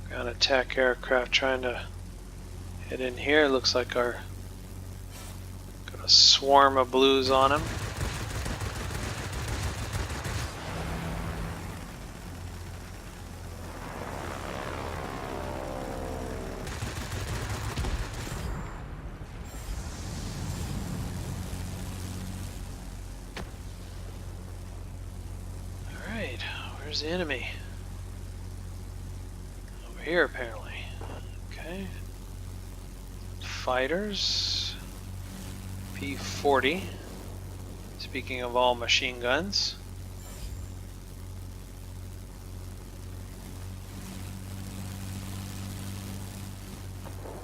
Ground attack aircraft trying to head in here. Looks like our got a swarm of blues on him. All right, where's the enemy? Here apparently. Okay. Fighters. P-40. Speaking of all machine guns.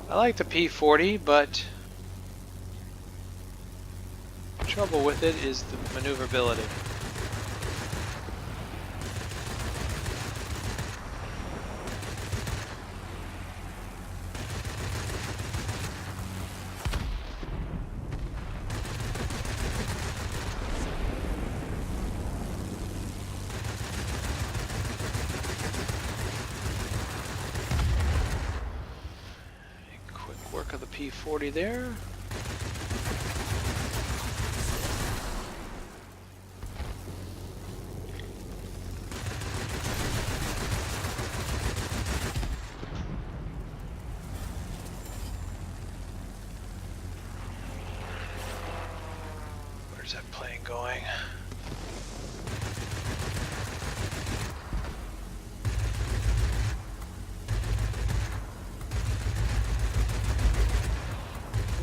I like the P-40, but the trouble with it is the maneuverability. mark of the P-40 there. Where's that plane going?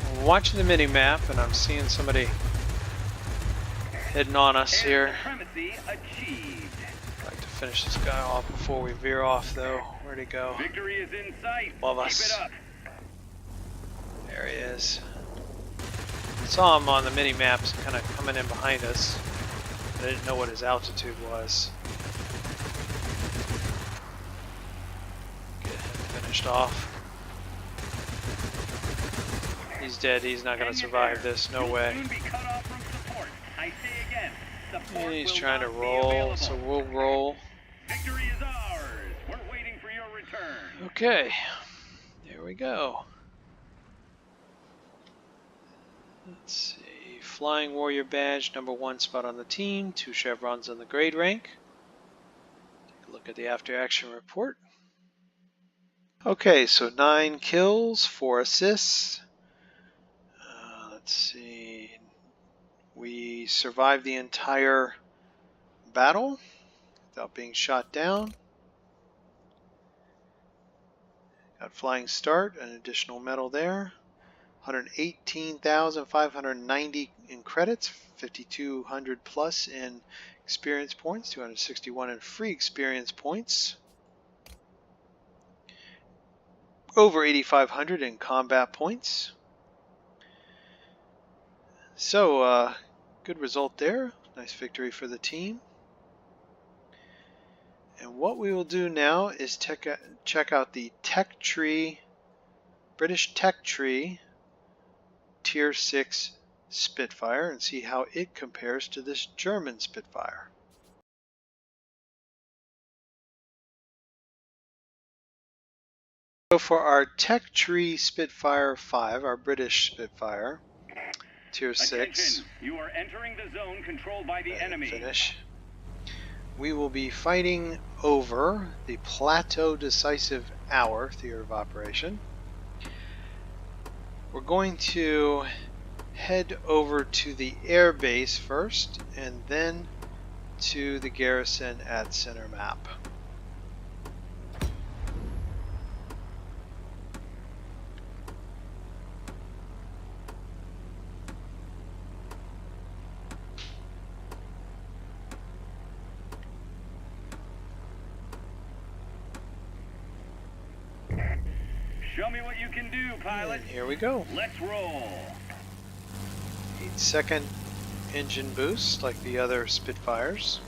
I'm watching the mini map and I'm seeing somebody heading on us here. Supremacy achieved. I'd like to finish this guy off before we veer off though. Where'd he go? Victory is in sight. Above Keep us. it up. There he is. Saw him on the mini maps kind of coming in behind us. I didn't know what his altitude was. Get him finished off. He's dead. He's not going to survive this. No way. Soon be cut off from support. I say again, support And he's will trying to not be roll, available. so we'll roll. Victory is ours. We're waiting for your return. Okay. There we go. Let's see. Flying Warrior Badge, #1 spot on the team, 2 chevrons on the grade rank. Take a look at the after action report. Okay, so 9 kills, 4 assists. Let's see. We survived the entire battle without being shot down. Got flying start, an additional medal there. 118,590 in credits, 5,200 plus in experience points, 261 in free experience points. Over 8,500 in combat points. So, good result there. Nice victory for the team. And what we will do now is check out the tech tree, British tech tree, Tier 6 Spitfire, and see how it compares to this German Spitfire. So for our tech tree Spitfire 5, our British Spitfire, Tier 6, Attention, you are entering the zone controlled by the enemy. finish. We will be fighting over the Plateau Decisive Hour theater of operation. We're going to head over to the air base first and then to the garrison at center map. Show me what you can do, pilot. And here we go. Let's roll. 8-second engine boost like the other Spitfires.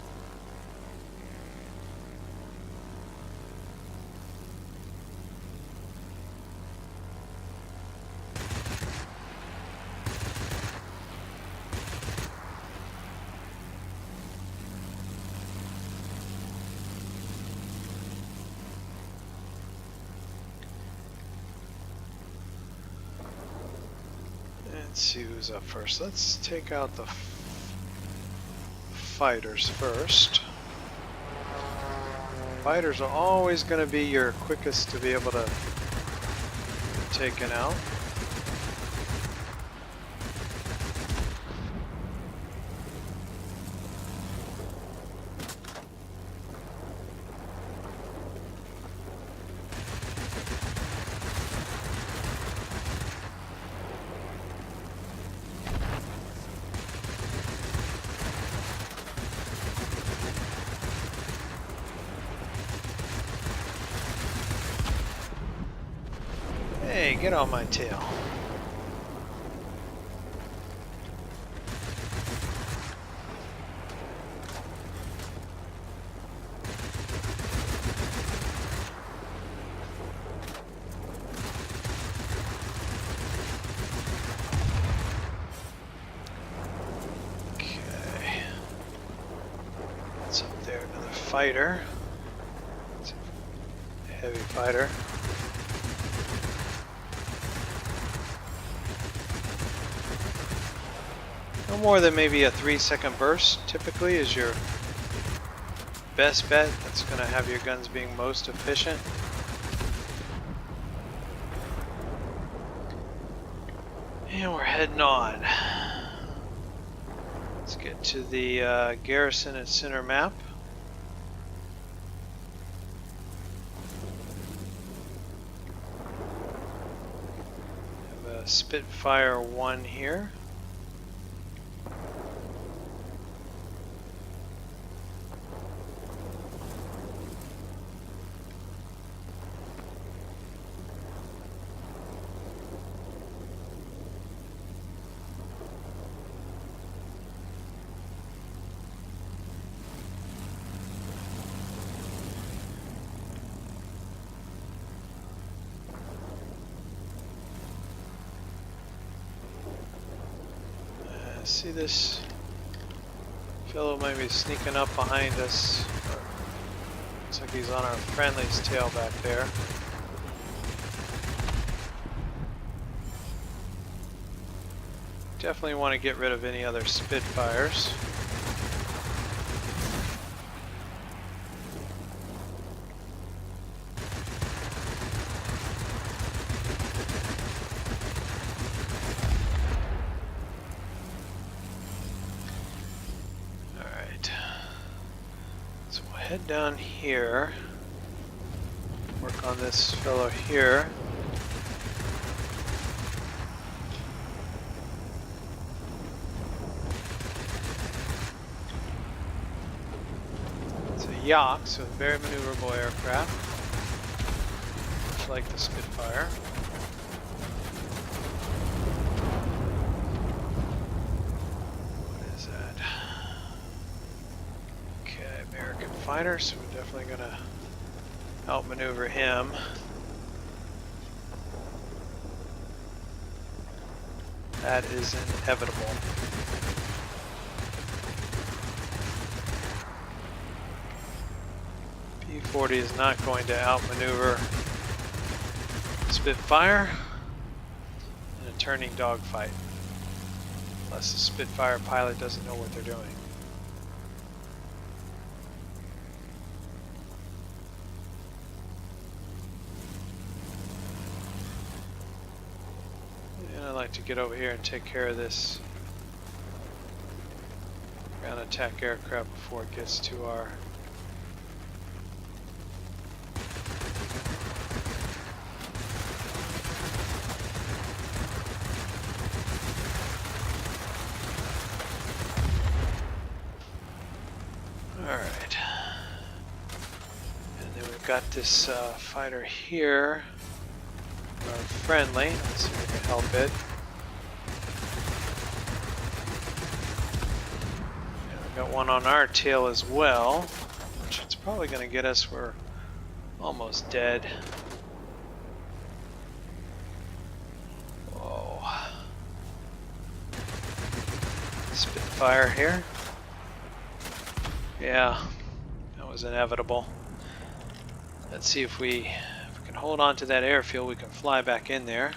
Let's see who's up first. Let's take out the fighters first. Fighters are always going to be your quickest to be able to be taken out. Hey, get on my tail. Okay. What's up there? Another fighter. It's a heavy fighter. No more than maybe a 3-second burst typically is your best bet. That's going to have your guns being most efficient. And we're heading on. Let's get to the garrison at center map. Have a Spitfire 1 here. See this fellow might be sneaking up behind us. Looks like he's on our friendly's tail back there. Definitely want to get rid of any other Spitfires. Head down here, work on this fellow here. It's a Yak, so very maneuverable aircraft, much like the Spitfire. What is that? American fighter, so we're definitely going to outmaneuver him. That is inevitable. P-40 is not going to outmaneuver Spitfire in a turning dogfight, unless the Spitfire pilot doesn't know what they're doing. To get over here and take care of this ground attack aircraft before it gets to our alright. And then we've got this fighter here, our friendly. Let's see if we can help it. Got one on our tail as well, which it's probably going to get us. We're almost dead. Whoa. Spitfire here. Yeah, that was inevitable. Let's see if we can hold on to that airfield, we can fly back in there.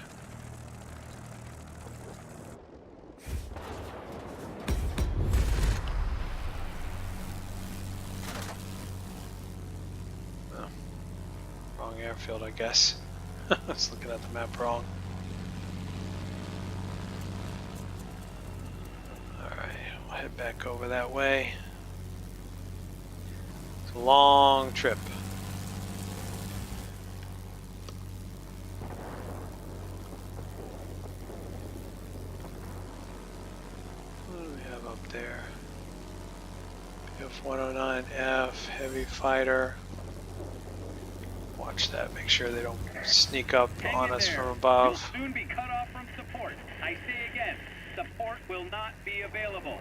Airfield, I guess. I was looking at the map wrong. Alright, we'll head back over that way. It's a long trip. What do we have up there? F-109F, heavy fighter. Watch that, make sure they don't sneak up on us from above. You'll soon be cut off from support. I say again, support will not be available.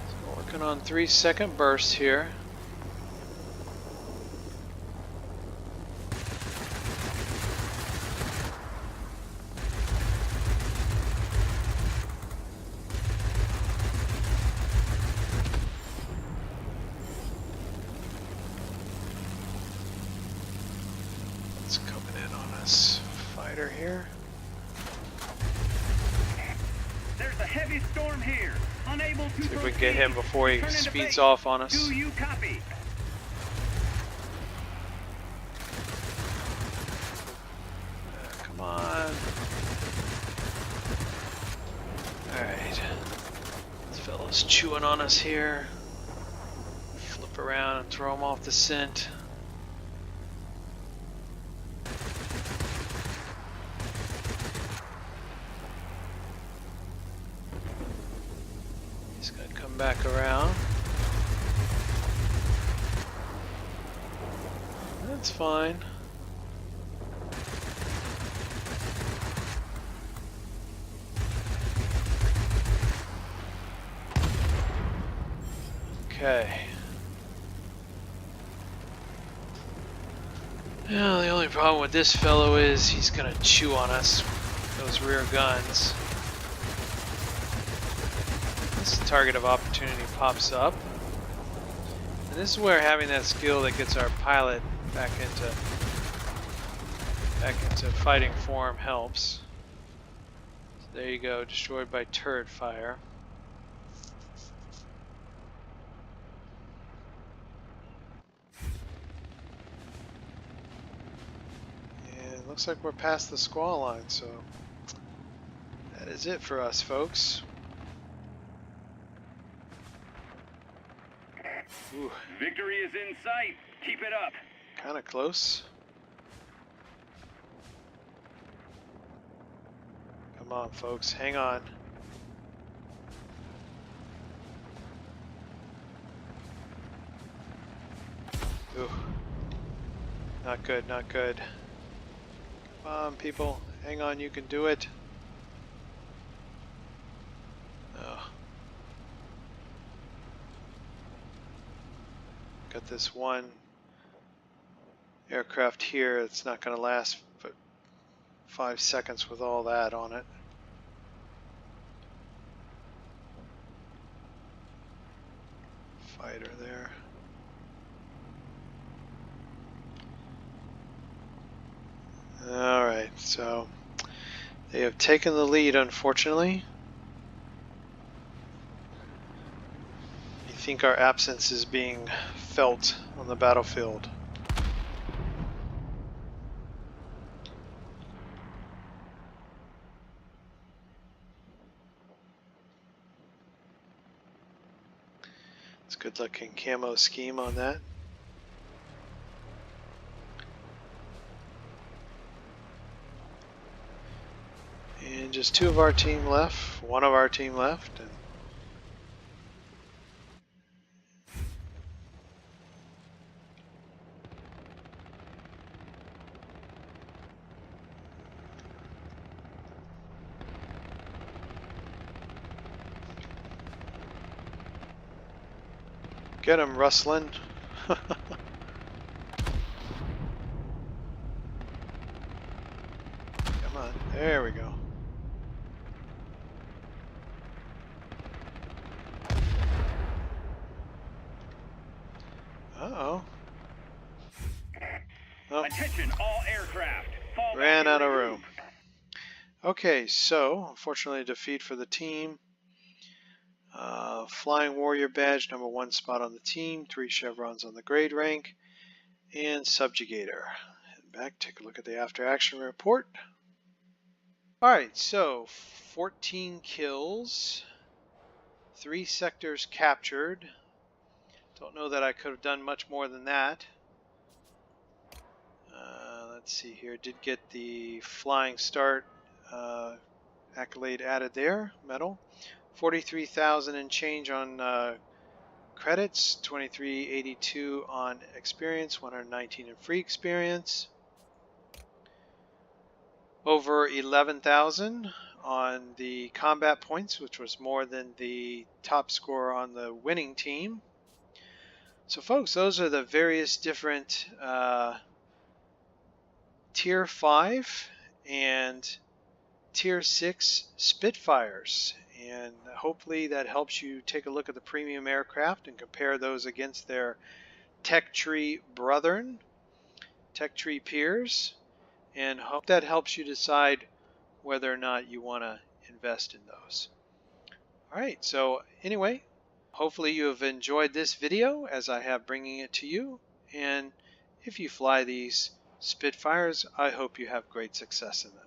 So working on 3-second bursts here. fighter here. There's a heavy storm here. Unable to See if we can proceed. get him before he Turn into speeds base. off on us. Do you copy? Come on. Alright. This fellow's chewing on us here. Flip around and throw him off the scent. He's gonna come back around. That's fine. Okay. Now the only problem with this fellow is he's gonna chew on us with those rear guns. This target of opportunity pops up. And this is where having that skill that gets our pilot back into fighting form helps. So there you go, destroyed by turret fire. And looks like we're past the squall line, so that is it for us, folks. Ooh. Victory is in sight. Keep it up. Kind of close. Come on, folks, hang on. Ooh. Not good, not good. Come on, people, hang on, you can do it. Oh. Got this one aircraft here. It's not going to last but 5 seconds with all that on it. Fighter there. Alright, so they have taken the lead, unfortunately. I think our absence is being felt on the battlefield. It's a good looking camo scheme on that. And just two of our team left, one of our team left. And get him, Rustlin. Come on, there we go. Uh-oh. Oh, Attention, all aircraft. Fall ran back out of and room. Okay, so unfortunately, defeat for the team. Flying Warrior badge, #1 spot on the team, 3 chevrons on the grade rank, and Subjugator. Head back, take a look at the after action report. Alright, so 14 kills, 3 sectors captured. Don't know that I could have done much more than that. Let's see here, did get the flying start accolade added there, medal. 43,000 and change on credits, 2382 on experience, 119 in free experience. Over 11,000 on the combat points, which was more than the top score on the winning team. So folks, those are the various different Tier 5 and Tier 6 Spitfires, and hopefully that helps you take a look at the premium aircraft and compare those against their tech tree brethren, tech tree peers, and hope that helps you decide whether or not you want to invest in those. Alright, so anyway, hopefully you have enjoyed this video as I have bringing it to you, and if you fly these Spitfires, I hope you have great success in them.